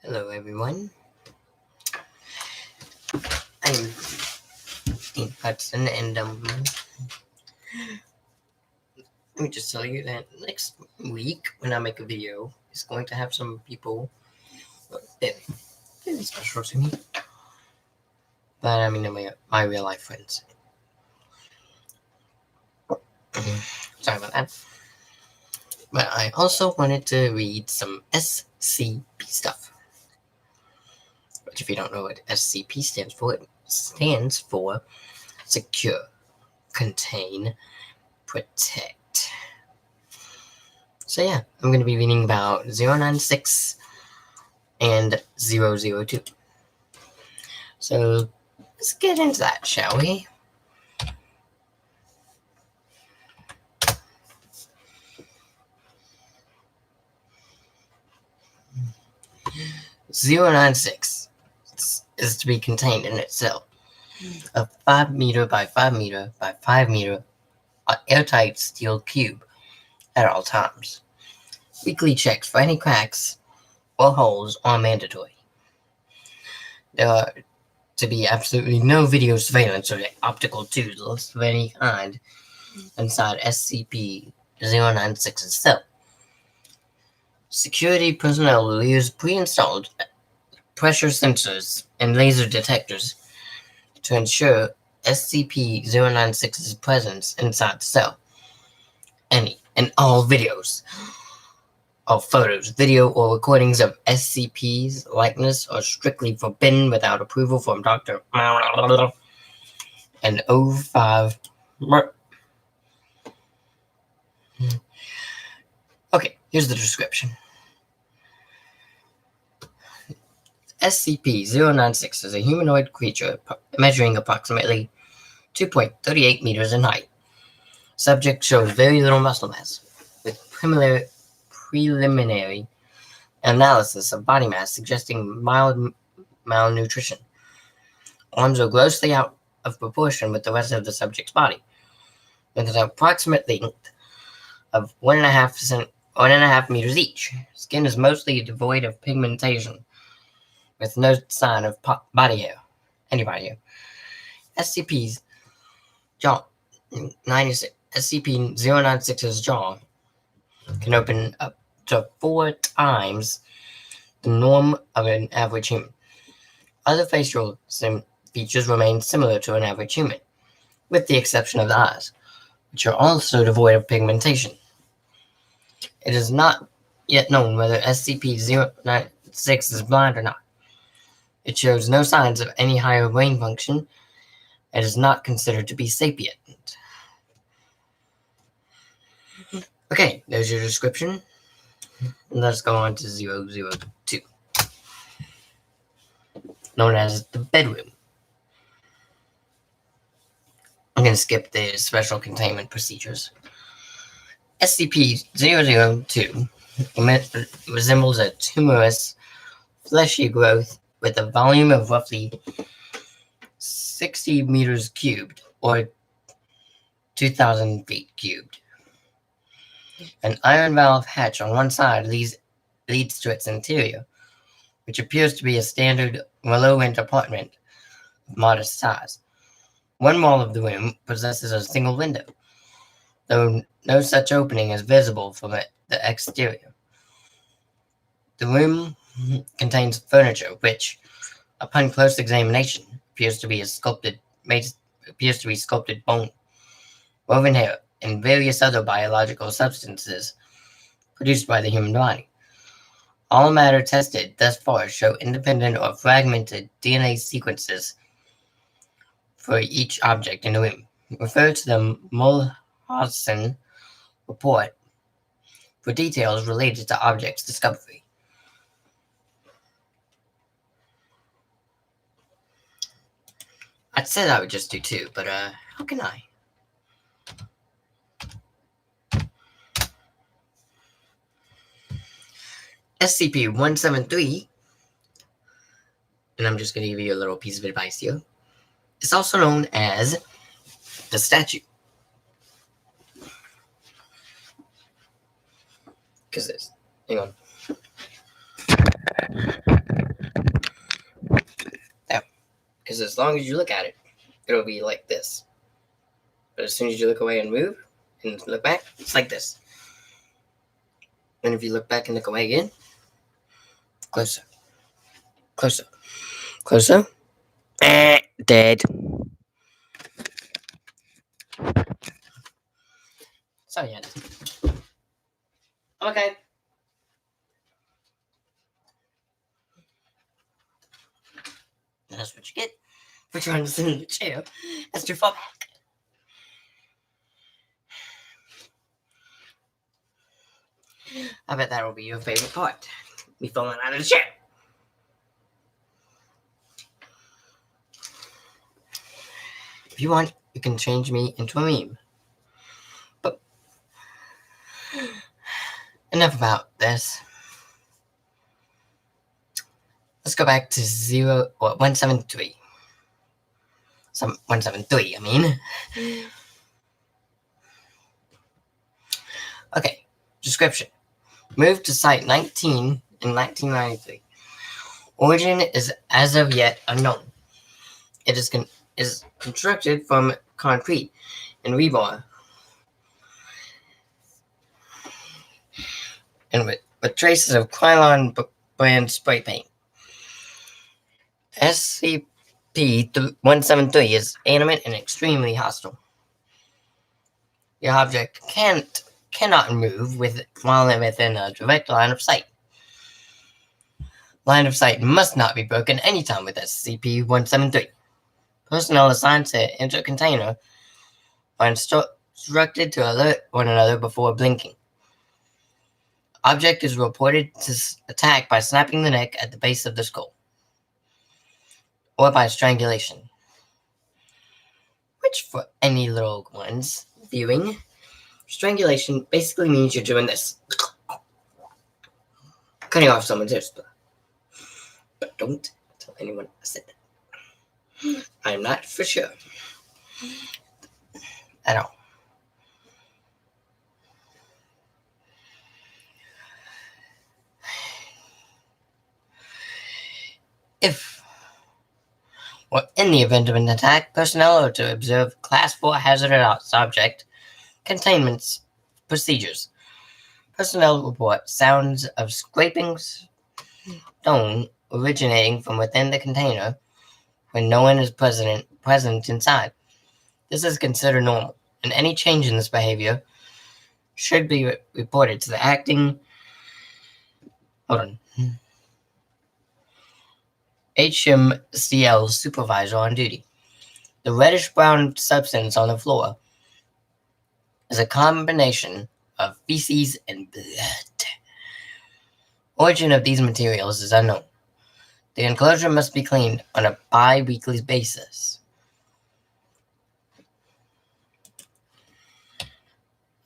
Hello everyone, I'm Dean Hudson and let me just tell you that next week when I make a video, it's going to have some people very special to me. But I mean my real life friends. Sorry about that. But I also wanted to read some SCP stuff. Which if you don't know what SCP stands for, it stands for Secure, Contain, Protect. So yeah, I'm going to be reading about 096 and 002. So let's get into that, shall we? (096) is to be contained in its cell. A 5 meter by 5 meter by 5 meter airtight steel cube at all times. Weekly checks for any cracks or holes are mandatory. There are to be absolutely no video surveillance or optical tools of any kind inside SCP-096's cell. Security personnel will use pre-installed pressure sensors and laser detectors to ensure SCP-096's presence inside the cell. Any and all videos of photos, video, or recordings of SCP's likeness are strictly forbidden without approval from Dr. and 05. Okay, here's the description. SCP-096 is a humanoid creature measuring approximately 2.38 meters in height. Subject shows very little muscle mass, with preliminary analysis of body mass suggesting mild malnutrition. Arms are grossly out of proportion with the rest of the subject's body, with an approximate length of 1.5 meters each. Skin is mostly devoid of pigmentation, with no sign of body hair, any body hair. SCP's jaw, SCP-096's jaw can open up to 4 times the norm of an average human. Other facial features remain similar to an average human, with the exception of the eyes, which are also devoid of pigmentation. It is not yet known whether SCP-096 is blind or not. It shows no signs of any higher brain function. It is not considered to be sapient. Okay, there's your description. Let's go on to 002, known as the bedroom. I'm going to skip the special containment procedures. SCP-002 resembles a tumorous, fleshy growth with a volume of roughly 60 meters cubed, or 2,000 feet cubed. An iron valve hatch on one side leads to its interior, which appears to be a standard low-rent apartment of modest size. One wall of the room possesses a single window, though no such opening is visible from the exterior. The room contains furniture which, upon close examination, appears to be sculpted bone, woven hair, and various other biological substances produced by the human body. All matter tested thus far show independent or fragmented DNA sequences for each object in the room. Refer to the Mulhausen report for details related to objects discovery. I said I would just do 2, but how can I? SCP-173, and I'm just going to give you a little piece of advice here, is also known as the statue. Because hang on. is as long as you look at it, it'll be like this. But as soon as you look away and move, and look back, it's like this. And if you look back and look away again, closer, closer, closer. Dead. So yeah. Okay. That's what you get for trying to sit in the chair. That's too far back. I bet that'll be your favorite part. Me falling out of the chair. If you want, you can change me into a meme. But enough about this. Let's go back to 173. 173, I mean. Okay, description. Moved to Site 19 in 1993. Origin is as of yet unknown. It is constructed from concrete and rebar, and with traces of Krylon brand spray paint. SCP-173 is animate and extremely hostile. The object cannot move while within a direct line of sight. Line of sight must not be broken anytime with SCP-173. Personnel assigned to enter a container are instructed to alert one another before blinking. Object is reported to attack by snapping the neck at the base of the skull, or by strangulation. Which, for any little ones viewing, strangulation basically means you're doing this. Cutting off someone's ears. But don't tell anyone I said that. I'm not for sure. At all. If, or in the event of an attack, personnel are to observe Class 4 hazardous object containment procedures. Personnel report sounds of scrapings, stone originating from within the container when no one is present inside. This is considered normal, and any change in this behavior should be reported to the acting HMCL supervisor on duty. The reddish-brown substance on the floor is a combination of feces and blood. Origin of these materials is unknown. The enclosure must be cleaned on a bi-weekly basis.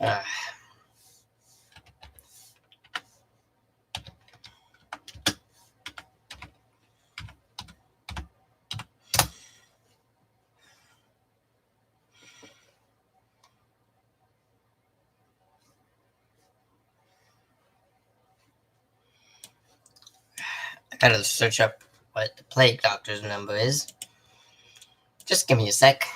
I gotta search up what the plague doctor's number is. Just give me a sec.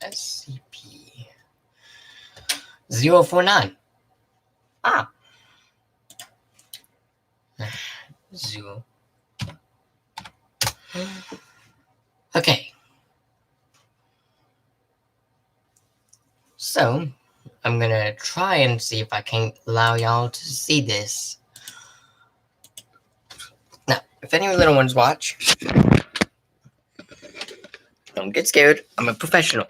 SCP 049. Ah. 0. Okay. So, I'm gonna try and see if I can allow y'all to see this. Now, if any little ones watch, don't get scared. I'm a professional.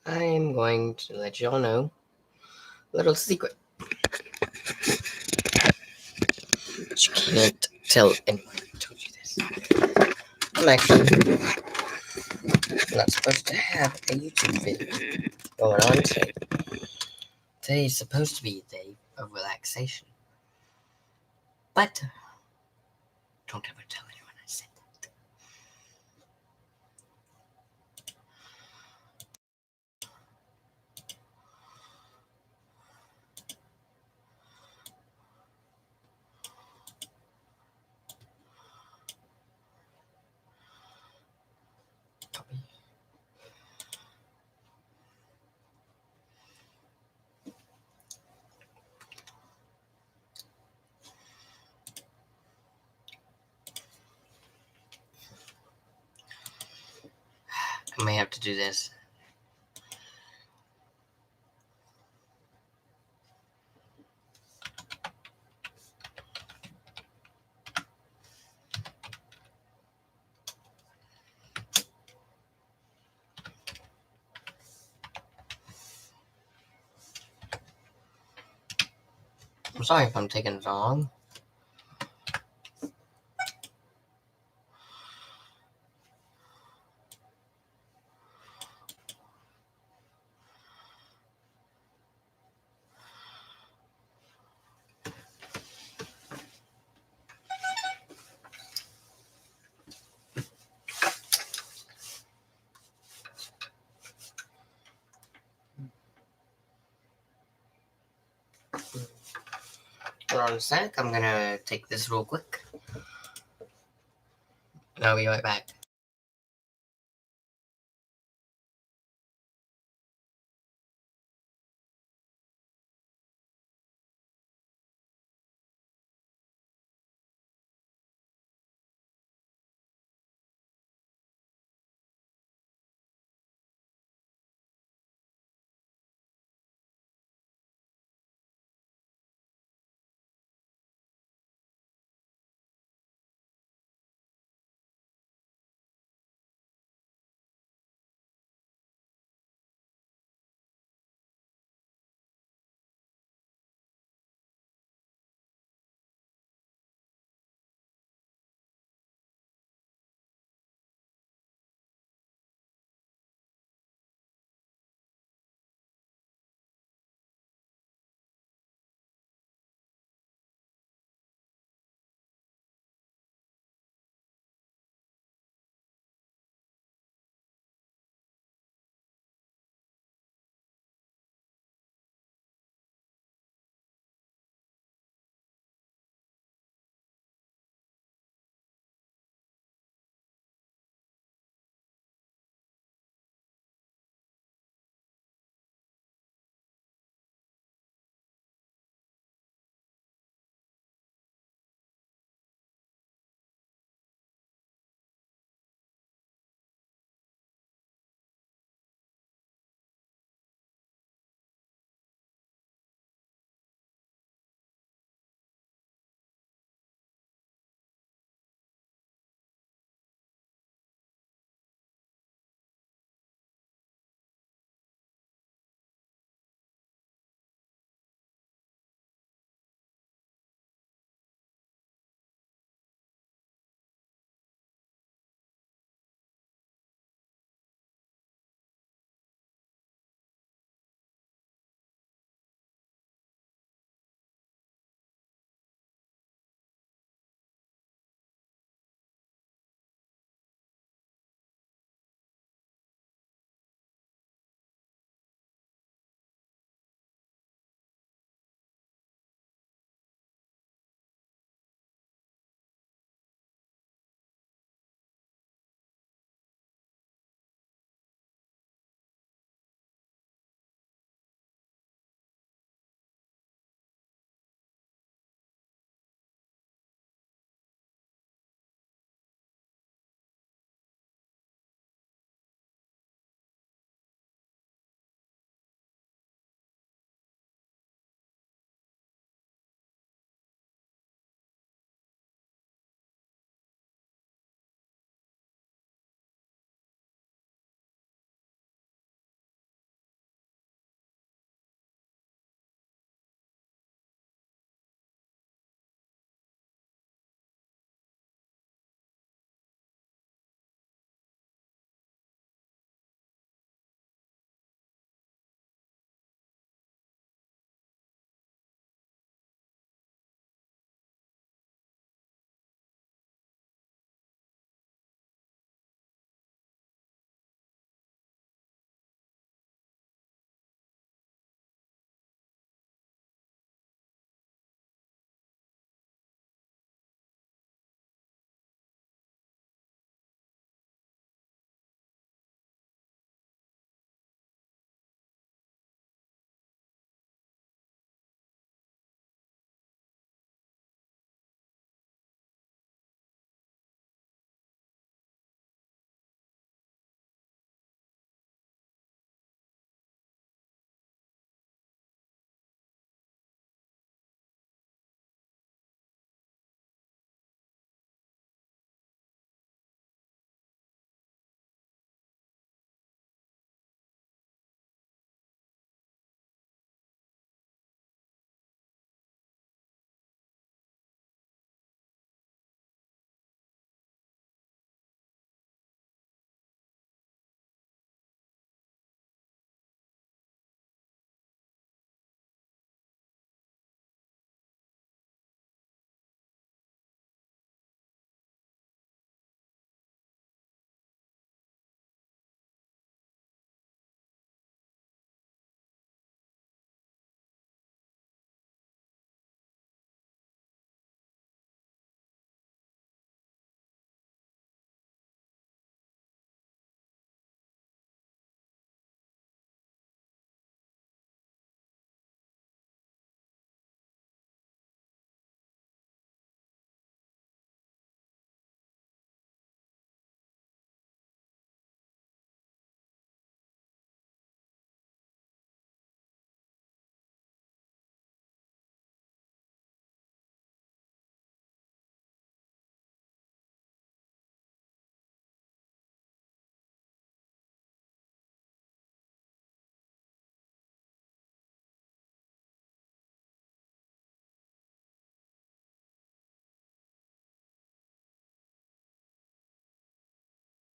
I'm going to let y'all know a little secret. But you can't tell anyone I told you this. I'm actually not supposed to have a YouTube video going on today. Today's supposed to be a day of relaxation. But don't ever tell anyone I said that. Copy. I may have to do this. I'm sorry if I'm taking so long. Hold on a sec, I'm gonna take this real quick. And I'll be right back.